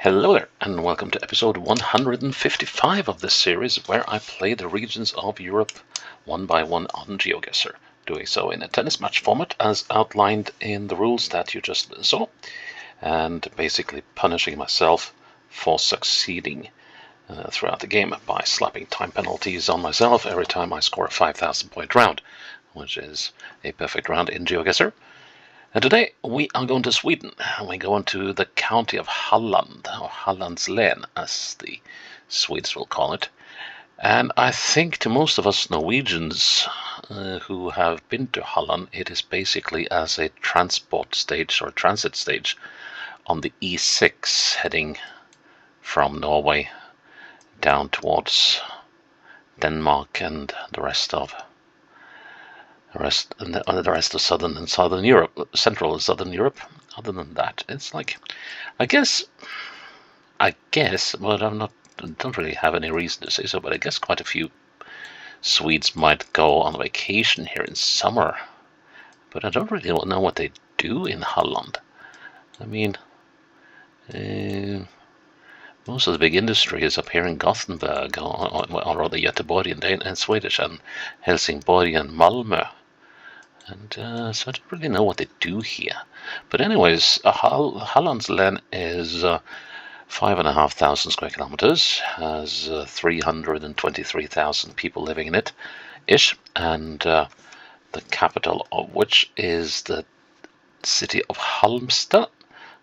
Hello there, and welcome to episode 155 of this series, where I play the regions of Europe one by one on GeoGuessr, doing so in a tennis match format as outlined in the rules that you just saw, and basically punishing myself for succeeding throughout the game by slapping time penalties on myself every time I score a 5,000 point round, which is a perfect round in GeoGuessr. And today we are going to Sweden, and we go into the county of Halland, or Hallands län, as the Swedes will call it. And I think to most of us Norwegians who have been to Halland, it is basically as a transport stage or transit stage on the E6 heading from Norway down towards Denmark and the rest of southern and southern Europe, central and southern Europe. Other than that, it's like, I guess, but don't really have any reason to say so, but I guess quite a few Swedes might go on vacation here in summer, but I don't really know what they do in Halland. I mean, most of the big industry is up here in Gothenburg, or rather Göteborg in Swedish, and Helsingborg and Malmö. And so I don't really know what they do here. But anyways, Hallands län is 5,500 square kilometers, has 323,000 people living in it, ish, and the capital of which is the city of Halmstad,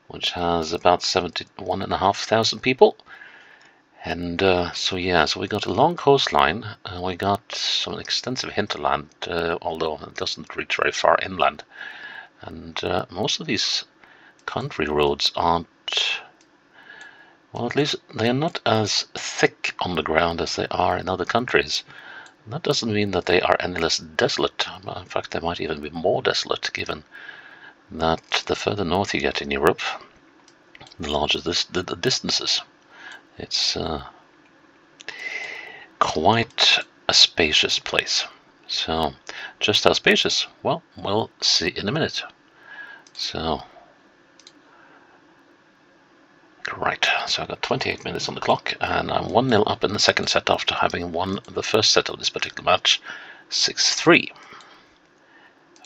which has about 71,500 people. And so we got a long coastline, and we got some extensive hinterland, although it doesn't reach very far inland. And most of these country roads aren't, well, at least they are not as thick on the ground as they are in other countries. And that doesn't mean that they are any less desolate. In fact, they might even be more desolate, given that the further north you get in Europe, the larger the distances. It's quite a spacious place. So, just how spacious? Well, we'll see in a minute. So, right, so I've got 28 minutes on the clock, and I'm 1-0 up in the second set after having won the first set of this particular match, 6-3.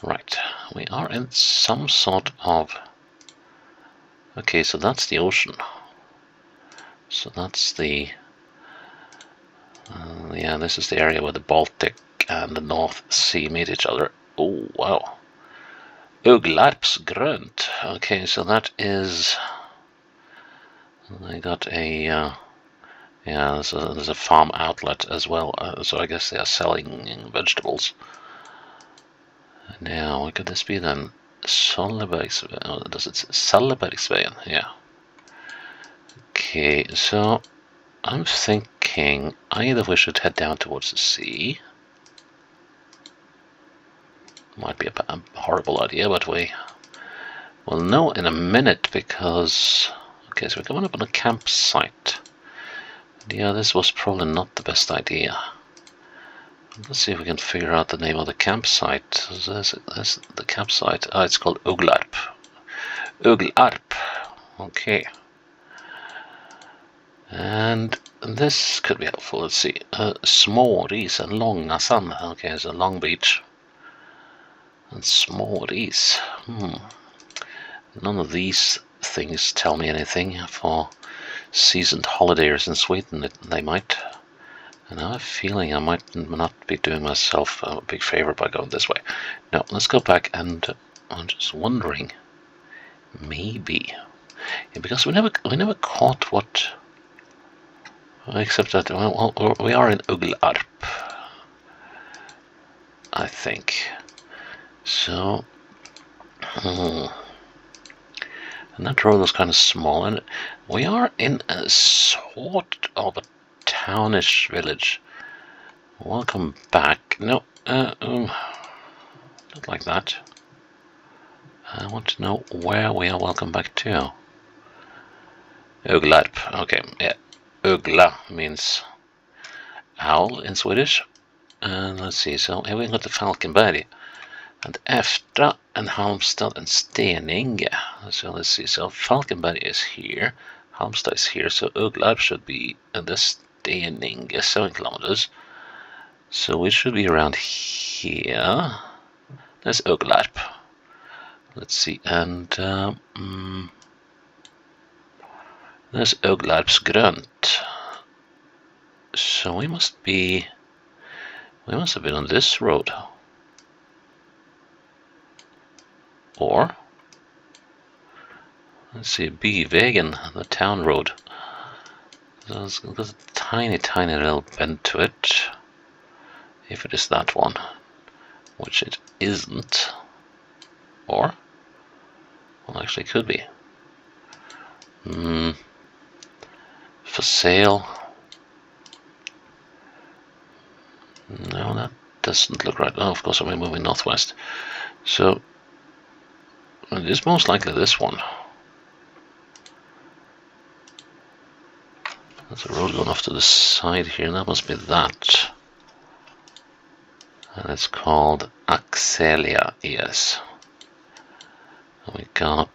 Right, we are in some sort of... Okay, so that's the ocean. So that's the... this is the area where the Baltic and the North Sea meet each other. Oh, wow. Uglarpsgrönt. Okay, so that is... They got a... there's a farm outlet as well. So I guess they are selling vegetables. Now, what could this be then? Sollebergsveien. Oh, does it say Sollebergsveien? Yeah. Okay, so I'm thinking either we should head down towards the sea. Might be a horrible idea, but we will know in a minute, because... Okay, so we're coming up on a campsite. Yeah, this was probably not the best idea. Let's see if we can figure out the name of the campsite. There's the campsite. It's called Uglarp. Uglarp. Okay. And this could be helpful. Let's see. Småris and Långasand. Okay, it's a long beach. And Småris. None of these things tell me anything. For seasoned holidayers in Sweden, they might. And I have a feeling I might not be doing myself a big favor by going this way. No, let's go back, and I'm just wondering. Maybe. Yeah, because we never caught what... Except that, well, we are in Uglarp, I think. So, and that road was kind of small, and we are in a sort of a townish village. Welcome back. No, not like that. I want to know where we are welcome back to. Uglarp. Okay, yeah. Ugla means owl in Swedish. And let's see, so here we got the Falkenberg. And Eftra and Halmstad and Steninge. So let's see, so Falkenberg is here. Halmstad is here, so Uglarp should be in this Steninge, 7 kilometers. So we should be around here. There's Uglarp. Let's see, and there's Uglarps Grönt. So we must have been on this road. Or, let's see, Byvägen, the town road. There's a tiny little bend to it. If it is that one, which it isn't. Or, well, actually could be. For sale. No, that doesn't look right. Oh, of course, I'm moving northwest. So, it is most likely this one. There's a road going off to the side here, and that must be that. And it's called Axelia, yes. And we got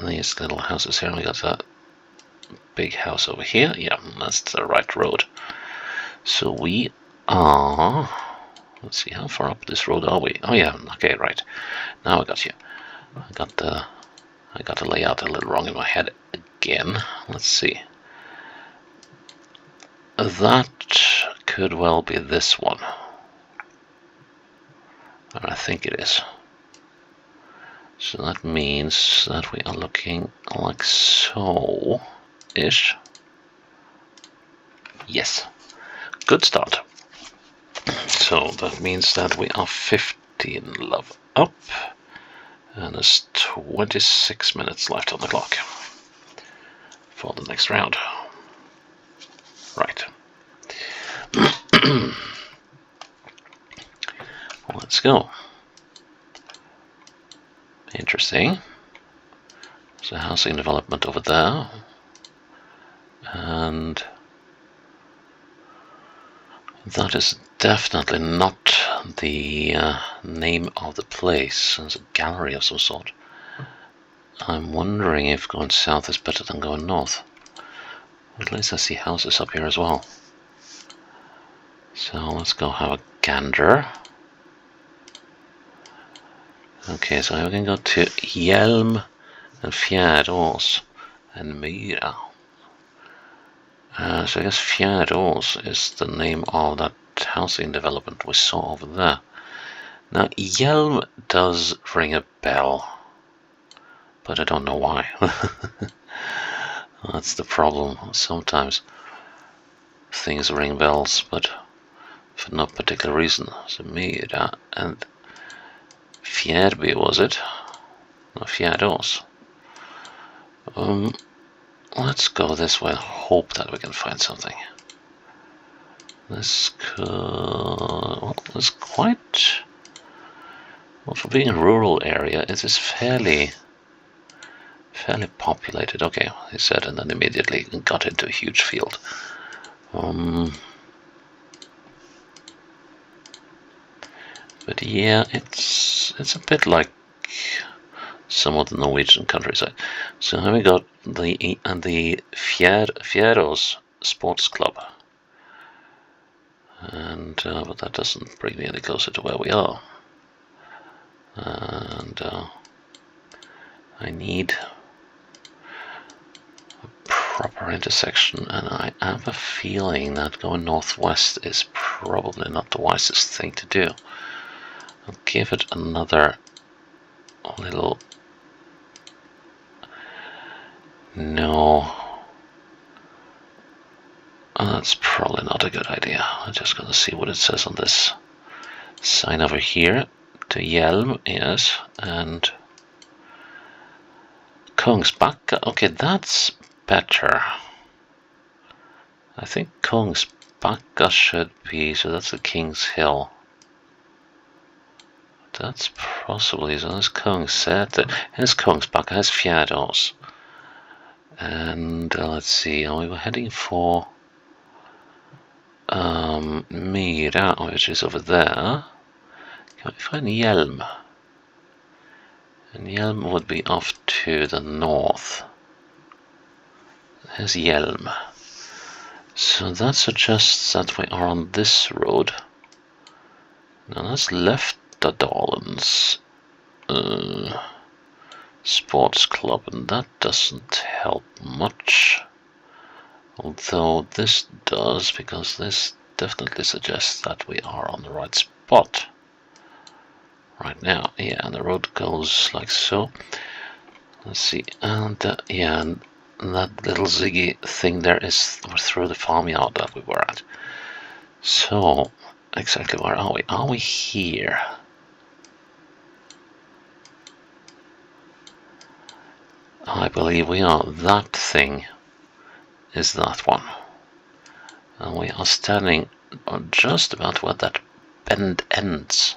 these little houses here, and we got that big house over here. Yeah, that's the right road. So we are, let's see, how far up this road are we? Oh yeah, okay, right. Now I got you. I got the layout a little wrong in my head again. Let's see. That could well be this one. And I think it is. So that means that we are looking like so-ish. Yes. Good start. So that means that we are 15 love up. And there's 26 minutes left on the clock for the next round. Right. Let's go. Interesting. There's a housing development over there. And that is definitely not the name of the place. There's a gallery of some sort. I'm wondering if going south is better than going north. At least I see houses up here as well. So let's go have a gander. Okay, so we can go to Hjelm and Fjärås and Myra. So I guess Fjärås is the name of that housing development we saw over there. Now, Hjelm does ring a bell, but I don't know why. That's the problem. Sometimes things ring bells, but for no particular reason. So Myra and Fjärby, was it? No, Fjärås. Let's go this way and hope that we can find something. This could... well, it's quite... well, for being a rural area, it is fairly populated. Okay, he said, and then immediately got into a huge field. But yeah, it's a bit like some of the Norwegian countryside. So here we got the Fjärås Sports Club, and but that doesn't bring me any closer to where we are. And I need a proper intersection, and I have a feeling that going northwest is probably not the wisest thing to do. I'll give it another little... no. That's probably not a good idea. I'm just going to see what it says on this sign over here. To Hjelm, yes, and Kungsbacka. Okay, that's better. I think Kungsbacka should be, so that's the King's Hill. That's possibly, so there's Kungssäter, here's Kungsbacka, here's Fjärås. And let's see, we were heading for Myra, which is over there. Can we find Hjelm? And Hjelm would be off to the north. his Hjelm. So that suggests that we are on this road. Now that's left the Hallands sports club, and that doesn't help much. Although this does, because this definitely suggests that we are on the right spot right now. Yeah, and the road goes like so. Let's see, and yeah, and that little ziggy thing there is through the farmyard that we were at. So, exactly where are we? Are we here? I believe we are. That thing is that one. And we are standing just about where that bend ends.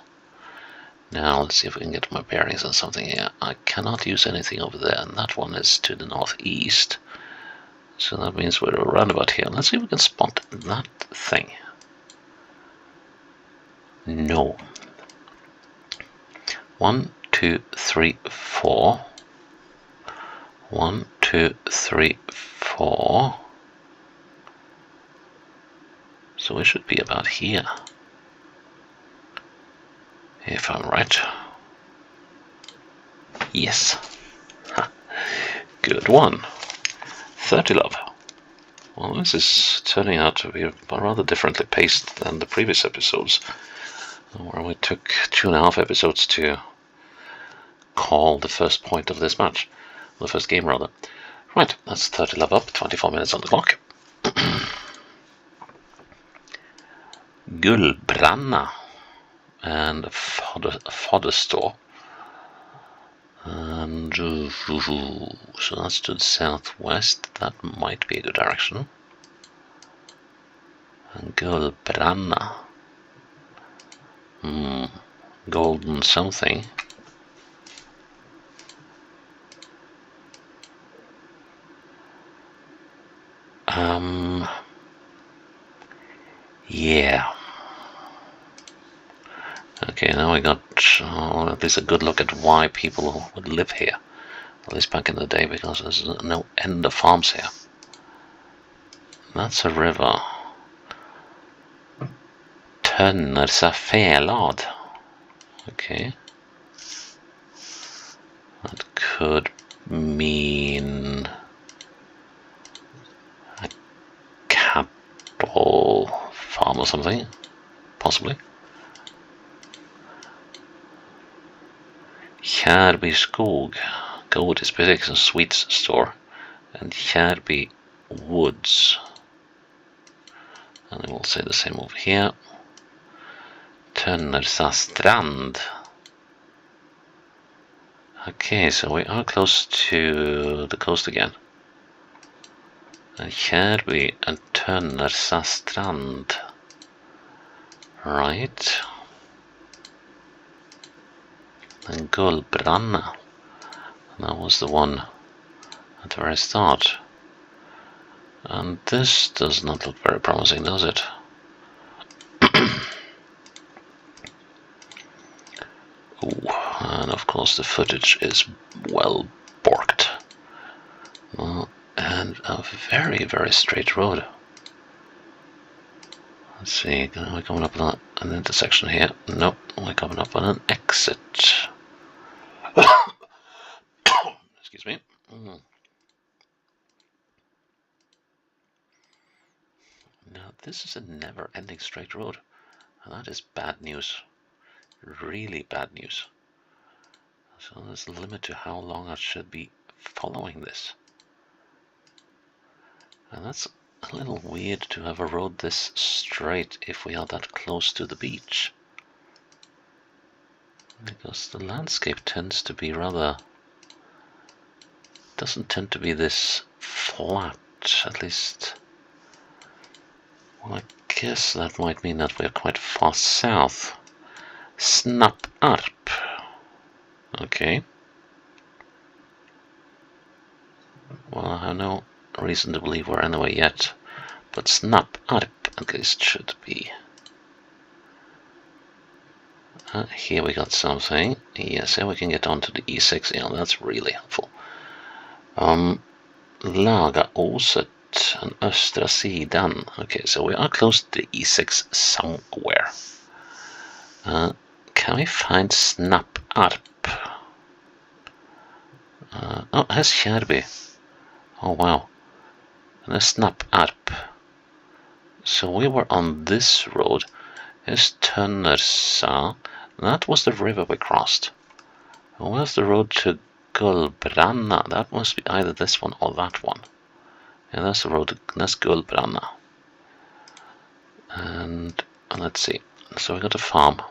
Now, let's see if we can get my bearings on something here. I cannot use anything over there, and that one is to the northeast. So that means we're around about here. Let's see if we can spot that thing. No. 1, 2, 3, 4. 1, 2, 3, 4. So we should be about here, if I'm right. Yes. Ha. Good one. 30 love. Well, this is turning out to be rather differently paced than the previous episodes, where we took 2.5 episodes to call the first point of this match. The first game, rather. Right, that's 30 love up, 24 minutes on the clock. Gullbranna and fodder store. And so that's to the southwest. That might be a good direction. And Gullbranna. Golden something. Yeah. Okay, now we got at least a good look at why people would live here. At least back in the day, because there's no end of farms here. That's a river. Tønnersafælad. Okay. That could mean a cattle farm or something, possibly. Kjærby skog, godisbutiks and sweets store, and Kjærby woods. And I will say the same over here. Tønnersastrand. Okay, so we are close to the coast again. And Kjærby and Tønnersastrand. Right. And Gullbranna. That was the one at the very start. And this does not look very promising, does it? Ooh, and of course the footage is well borked. Well, and a very, very straight road. Let's see, are we coming up on an intersection here? Nope, we're coming up on an exit. Excuse me. Now, this is a never-ending straight road, and that is bad news. Really bad news. So there's a limit to how long I should be following this. And that's a little weird to have a road this straight if we are that close to the beach. Because the landscape tends to be rather... doesn't tend to be this flat, at least... Well, I guess that might mean that we're quite far south. Snapparp. Okay. Well, I have no reason to believe we're anywhere yet, but Snapparp at least should be. Here we got something. Yes, here we can get onto the E6. Yeah, that's really helpful. Lagaåset and östra sidan. Okay, so we are close to the E6 somewhere. Can we find Snapparp? Oh, here's Kjærby. Oh, wow. And there's Snapparp. So we were on this road. Here's Tønnersa. That was the river we crossed. Where's the road to Gulbranna? That must be either this one or that one. Yeah, that's the road. That's Gulbranna. And let's see. So we got a farm.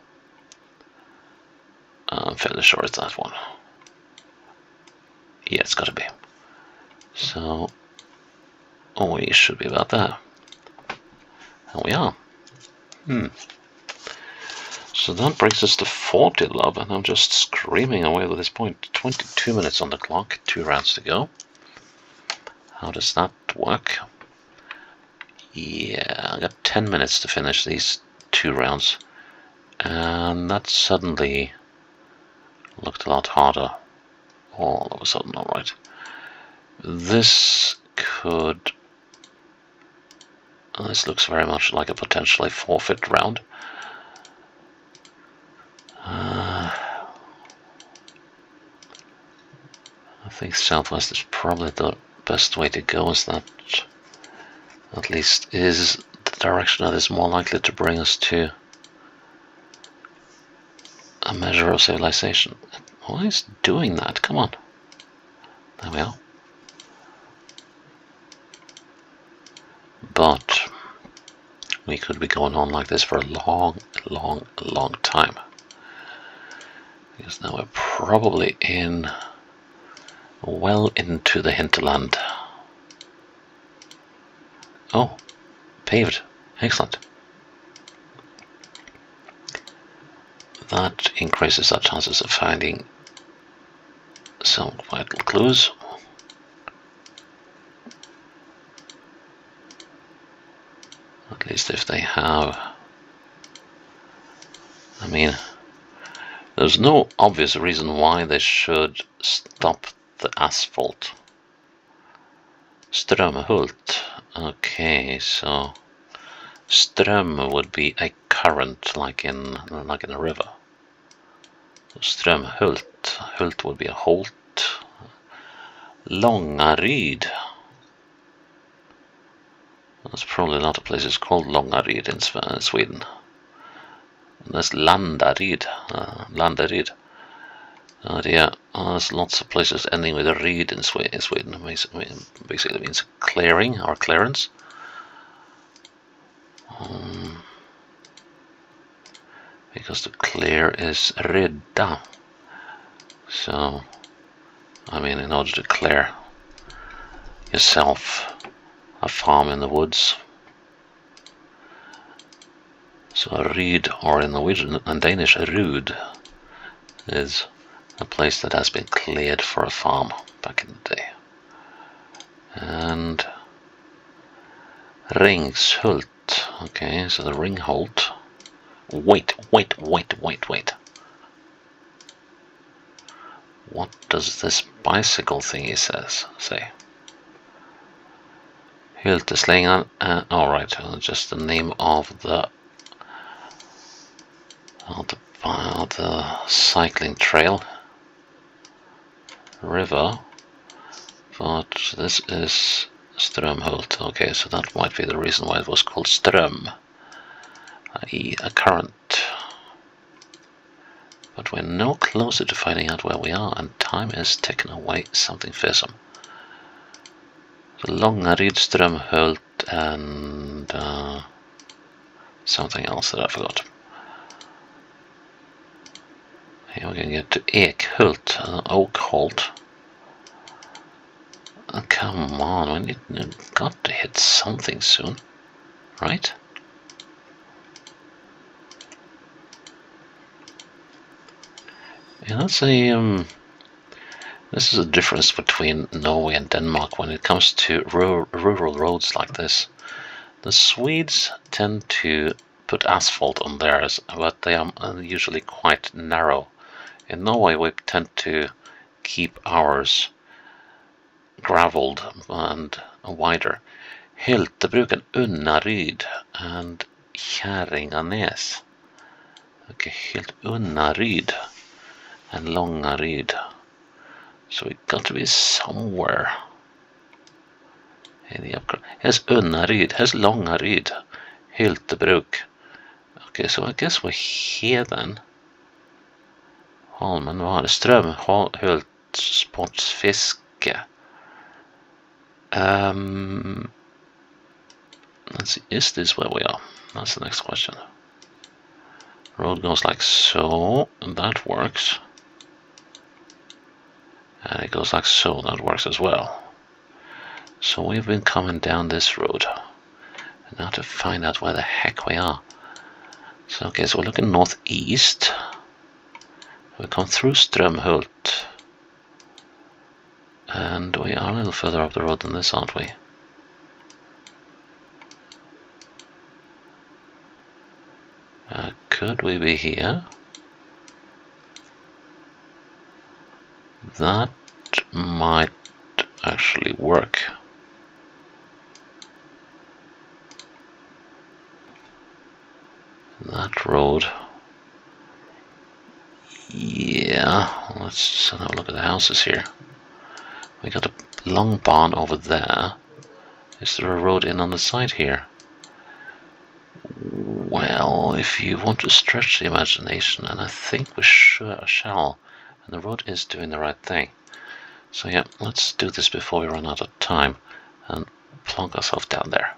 I'm fairly sure it's that one. Yeah, it's got to be. So, we should be about there. And we are. So that brings us to 40 love, and I'm just screaming away at this point. 22 minutes on the clock, 2 rounds to go. How does that work? Yeah, I got 10 minutes to finish these 2 rounds, and that suddenly looked a lot harder. All of a sudden, alright. This could... This looks very much like a potentially forfeit round. I think southwest is probably the best way to go, as that at least is the direction that is more likely to bring us to a measure of civilization. Why is it doing that? Come on. There we are. But we could be going on like this for a long, long, long time. Because now we're probably well into the hinterland. Oh, paved. Excellent. That increases our chances of finding some vital clues. At least if they have. I mean, there's no obvious reason why they should stop the asphalt. Strömhult. Okay, so ström would be a current, like in a river. Strömhult. Hult would be a holt. Långaryd. There's probably a lot of places called Långaryd in Sweden. And there's Landaryd. Landaryd. Yeah, there's lots of places ending with a reed in Sweden. Basically means clearing or clearance. Because to clear is rydda. So, I mean, in order to clear yourself a farm in the woods. So a reed, or in Norwegian and Danish, a rud, is a place that has been cleared for a farm back in the day. And Ringshult. Okay, so the Ringholt. Wait. What does this bicycle thingy say? Hylteslängan. Alright, just the name of the cycling trail. River. But this is Strömhult. Okay, so that might be the reason why it was called Ström, i.e. a current. But we're no closer to finding out where we are, and time is ticking away something fearsome. So Långaryd, Strömhult, and something else that I forgot. Here we can get to Ekhult, Oakholt. Oh, come on, we've got to hit something soon, right? Yeah, that's a this is a difference between Norway and Denmark when it comes to rural roads like this. The Swedes tend to put asphalt on theirs, but they are usually quite narrow. In Norway, we tend to keep ours gravelled and wider. Hyltebruken, Unnaryd, and Käringanes. Okay, Unnaryd and Långaryd. So it got to be somewhere in the upgrade. Here's Unnaryd, here's Långaryd, Hyltebruk. Okay, so I guess we're here then. Holmen var Strömhult Sportsfiske. Let's see, is this where we are? That's the next question. Road goes like so, and that works. And it goes like so, that works as well. So we've been coming down this road. And now to find out where the heck we are. So okay, so we're looking northeast. We come through Strömhult. And we are a little further up the road than this, aren't we? Could we be here? That might actually work. That road. Yeah, let's just have a look at the houses here. We got a long barn over there. Is there a road in on the side here? Well, if you want to stretch the imagination, and I think we sure shall, and the road is doing the right thing. So yeah, let's do this before we run out of time, and plonk ourselves down there.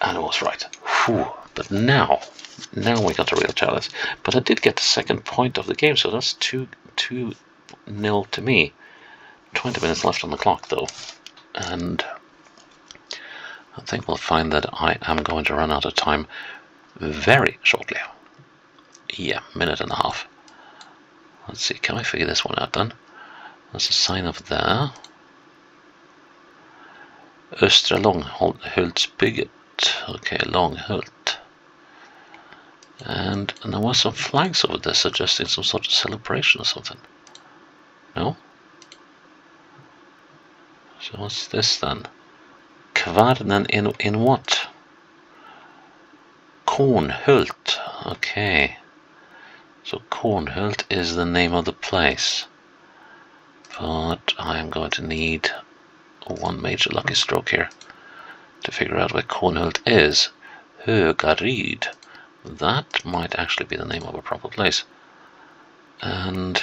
And it was right. Whew. But now we got a real challenge. But I did get the second point of the game, so that's 2-0 to me. 20 minutes left on the clock though, and I think we'll find that I am going to run out of time very shortly. Yeah, minute and a half. Let's see, can I figure this one out then? There's a sign over there. Östra Långhultsbygget. Okay, Långhult. And there were some flags over there suggesting some sort of celebration or something. No? So what's this then? Kvarnen in what? Kornhult. Okay. So Kornhult is the name of the place. But I am going to need one major lucky stroke here to figure out where Kornhult is. Högaryd. That might actually be the name of a proper place. And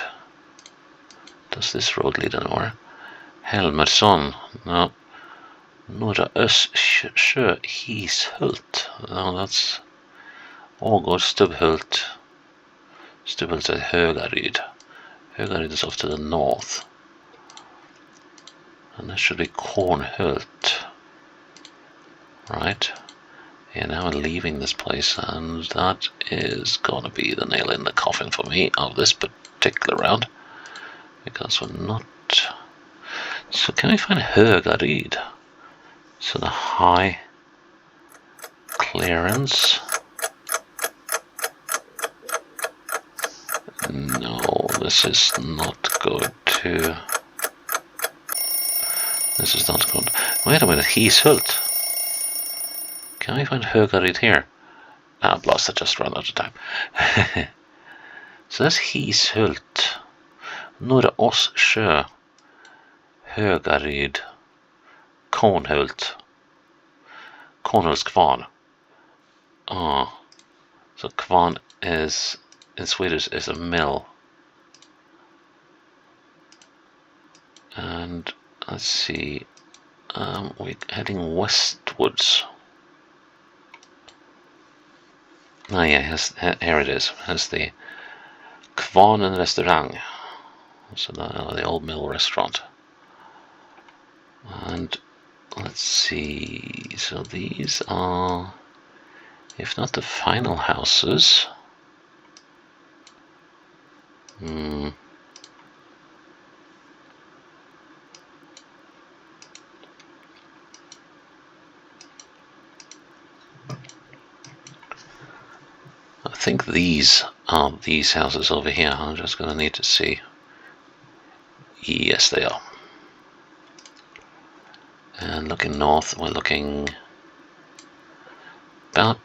does this road lead anywhere? Helmersson. No. Norra Östsjö Hishult. No, that's Ågård Stubbhult. Stubbhult is Högaryd. Högaryd is off to the north. And this should be Kornhult. Right. Yeah, now we're leaving this place, and that is gonna be the nail in the coffin for me of this particular round. Because we're not... So can we find Högaryd? So the high clearance. No, this is not good to... This is not good. Wait a minute, Hishult. Can I find Högaryd here? Ah, blast, I just ran out of time. So that's Hishult. Norra Östsjö. Högaryd. Kornhult. Kornhults kvarn. Ah, so kvarn is in Swedish is a mill. And let's see, we're heading westwards. Ah, yeah, here it is. Here's the Kvarnen Restaurant. So the old mill restaurant. And let's see, so these are, if not the final houses, I think these are these houses over here. I'm just going to need to see. Yes, they are. And looking north, we're looking about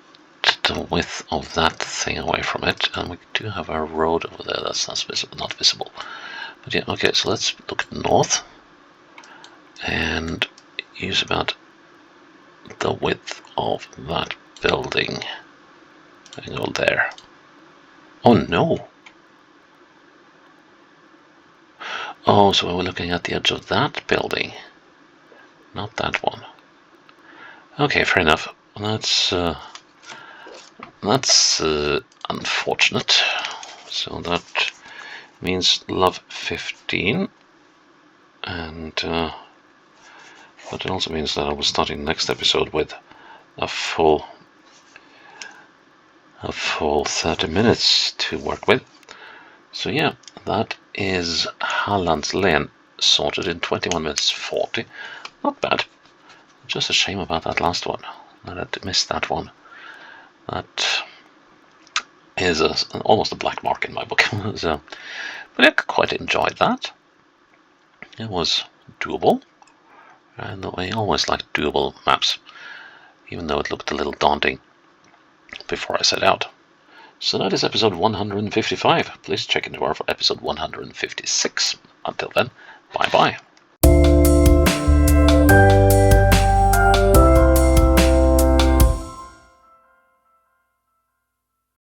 the width of that thing away from it, and we do have a road over there that's not visible. But yeah, okay, so let's look north and use about the width of that building and go there. Oh no! Oh, so we're looking at the edge of that building, not that one. Okay, fair enough. That's unfortunate. So that means love 15, and but it also means that I will start in next episode with a full 30 minutes to work with. So yeah, that is Hallands Lane sorted in 21 minutes 40. Not bad. Just a shame about that last one. I missed that one. That is almost a black mark in my book. So, but I quite enjoyed that. It was doable. And I always like doable maps, even though it looked a little daunting before I set out. So that is episode 155. Please check in tomorrow for episode 156. Until then, bye bye.